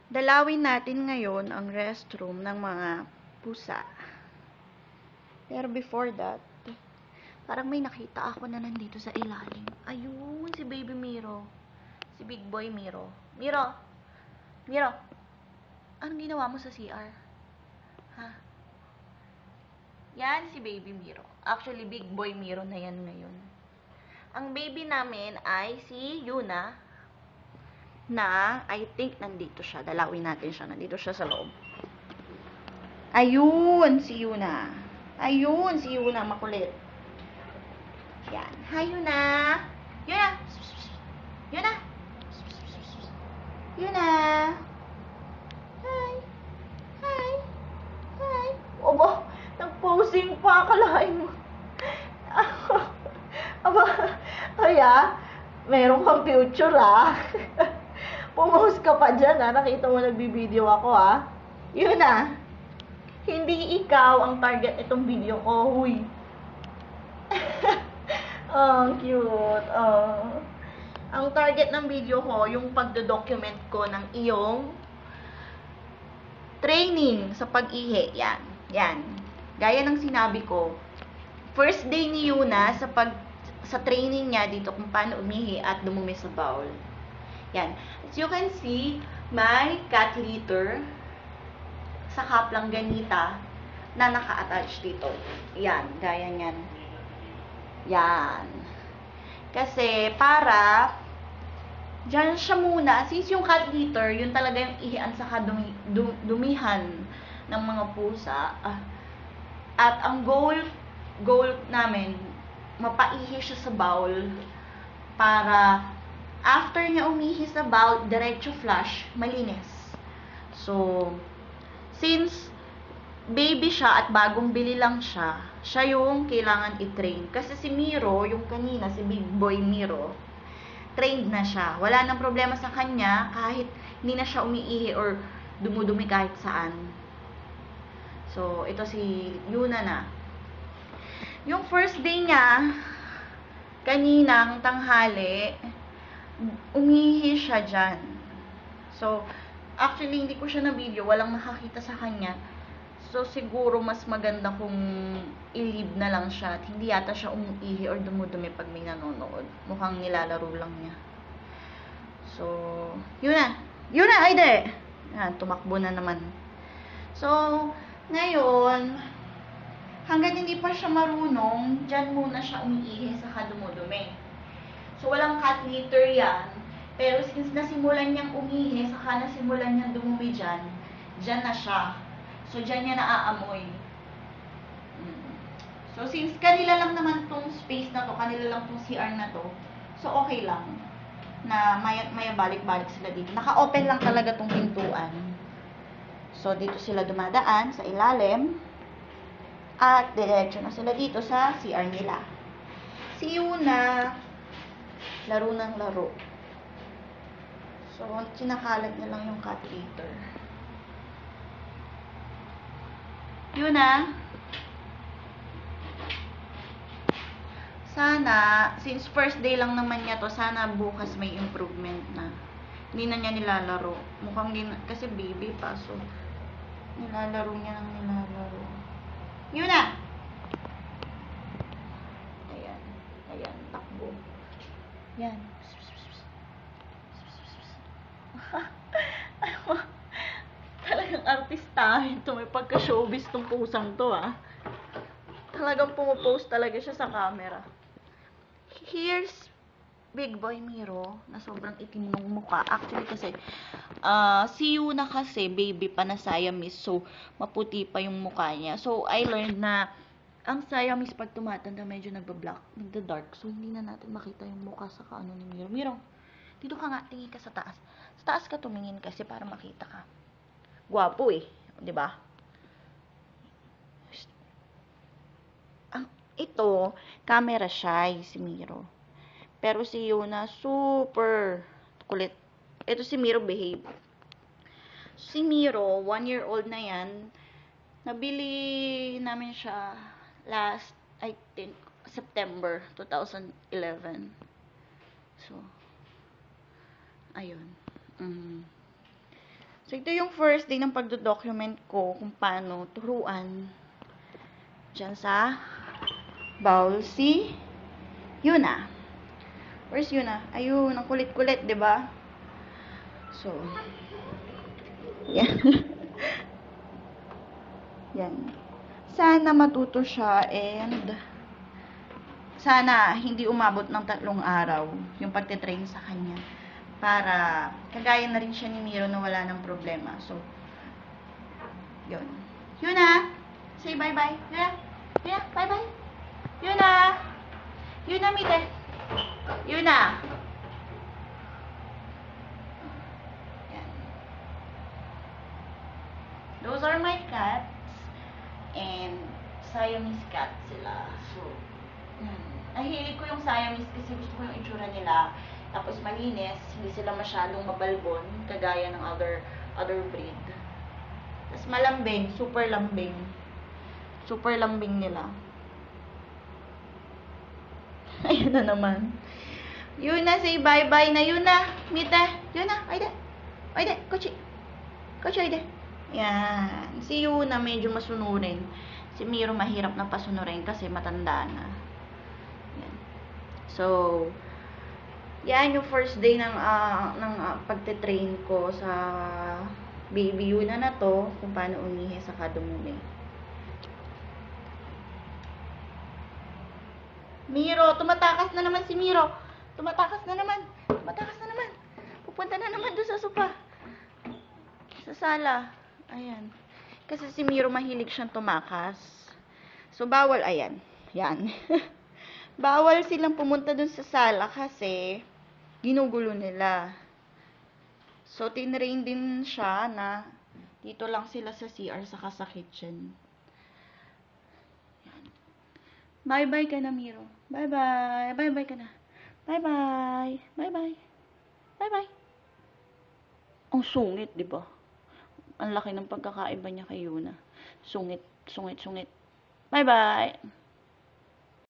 Dalawin natin ngayon ang restroom ng mga pusa. Pero before that, parang may nakita ako na nandito sa ilalim. Ayun, si Baby Miro. Si Big Boy Miro. Miro! Miro! Anong ginawa mo sa CR? Ha? Yan si Baby Miro. Actually, Big Boy Miro na yan ngayon. Ang baby namin ay si Yuna, na I think nandito siya. Dalawin natin siya. Nandito siya sa loob. Ayun, si Yuna. Ayun, si Yuna. Makulit. Yan. Hi, Yuna. Yuna. Yuna. Yuna. Hi. Hi. Hi. Oba, nag-posing pa. Akalain mo. Aba, kaya, meron kang future, ah. Pumost ka pa dyan, ha? Nakita mo nagbibideo ako, ha? Yun, na. Hindi ikaw ang target itong video ko, huy. Oh, cute. Oh. Ang target ng video ko, yung pagdo-document ko ng iyong training sa pag-ihi. Yan. Yan. Gaya ng sinabi ko, first day ni Yuna sa training niya dito kung paano umihi at dumumi sa bowl. Yan. As you can see, my cat litter sa kaplang ganita na naka-attach dito. Yan. Gaya niyan. Yan. Kasi para dyan siya muna, since yung cat litter, yun talaga yung ihian sa dumihan ng mga pusa. At ang goal namin, mapaihi siya sa bowl para after niya umihi sa bowl, diretso flush, malinis. So, since baby siya at bagong bili lang siya yung kailangan i-train. Kasi si Miro, yung kanina, si Big Boy Miro, trained na siya. Wala nang problema sa kanya kahit hindi na siya umiihi or dumudumi kahit saan. So, ito si Yuna na. Yung first day niya, kaninang tanghali, umihi siya dyan. So, actually, hindi ko siya na-video. Walang nakakita sa kanya. So, siguro mas maganda kung i-leave na lang siya at hindi yata siya umiihi or dumudumi pag may nanonood. Mukhang nilalaro lang niya. So, yun na. Yun na, ay de! Yan, tumakbo na naman. So, ngayon, hanggang hindi pa siya marunong, dyan muna siya umiihi saka dumudumi. So, walang cat litter yan. Pero since nasimulan niyang umihi, saka nasimulan niyang dumumi dyan na siya. So, dyan niya naaamoy. So, since kanila lang naman tong space na to, kanila lang tong CR na to, so okay lang na maya balik-balik sila dito. Naka-open lang talaga tong pintuan. So, dito sila dumadaan sa ilalim at diretso na sila dito sa CR nila. Si Yuna, laro ng laro. So, kinakalat niya lang yung cat litter. Yuna, sana, since first day lang naman niya to, sana bukas may improvement na. Hindi na niya nilalaro. Mukhang din, kasi baby pa, so nilalaro niya ng nilalaro. Yuna! Ayan. Ayan, takbo. Yan. Talagang artistahin to. May pagka-showbiz tong pusang to, ah. Talagang pumupost talaga siya sa camera. Here's Big Boy Miro na sobrang itim ng mukha. Actually kasi, si Yuna kasi, baby pa na Siamese. So, maputi pa yung mukha niya. So, I learned na ang Siamese pag tumatanda, medyo nagba-black, nagda-dark. So, hindi na natin makita yung mukha sa kaano ni Miro. Miro, dito ka nga, tingin ka sa taas. Sa taas ka tumingin kasi para makita ka. Gwapo eh. Diba? Ito, camera shy si Miro. Pero si Yuna, super kulit. Ito si Miro behave. Si Miro, 1-year-old na yan. Nabili namin siya last, I think, September 2011. So, ayun. So, ito yung first day ng pagdo-document ko kung paano turuan dyan sa bowl si Yuna. Where's Yuna? Ayun, ang kulit-kulit, diba? So, yan. Yan. Sana matuto siya and sana hindi umabot ng 3 araw yung pagtitrain sa kanya. Para kagaya na rin siya ni Miro na wala ng problema. So, yun. Yuna! Say bye-bye. Yuna! Yuna, bye-bye. Yuna! Yuna, mite. Yuna! Yan. Those are my cats. And Siamese cat sila. So, nahilig ko yung Siamese kasi gusto ko yung itsura nila. Tapos malinis, hindi sila masyadong mabalbon, kagaya ng other breed. Tapos malambing, super lambing. Super lambing nila. Ayun na naman. Yuna, say bye-bye na. Yuna, mita. Yuna, ayde. Ayde, kochi. Kochi, ayde. Yan. Si Yuna medyo masunurin. Si Miro mahirap na pasunurin kasi matanda na. Yan. So, yan yung first day ng pagte-train ko sa baby Yuna na to, kung paano umihi sa kadumumi. Miro, tumatakas na naman si Miro. Tumatakas na naman. Tumatakas na naman. Pupunta na naman doon sa sopa. Sa sala. Ayan. Kasi si Miro mahilig siyang tumakas. So, bawal. Ayan. Yan. Bawal silang pumunta doon sa sala kasi ginugulo nila. So, tinrain din siya na dito lang sila sa CR saka sa kitchen. Bye-bye ka na, Miro. Bye-bye. Bye-bye ka na. Bye-bye. Bye-bye. Bye-bye. Ang sungit, di ba? Ang laki ng pagkakaiba niya kay Yuna. Sungit, sungit, sungit. Bye-bye.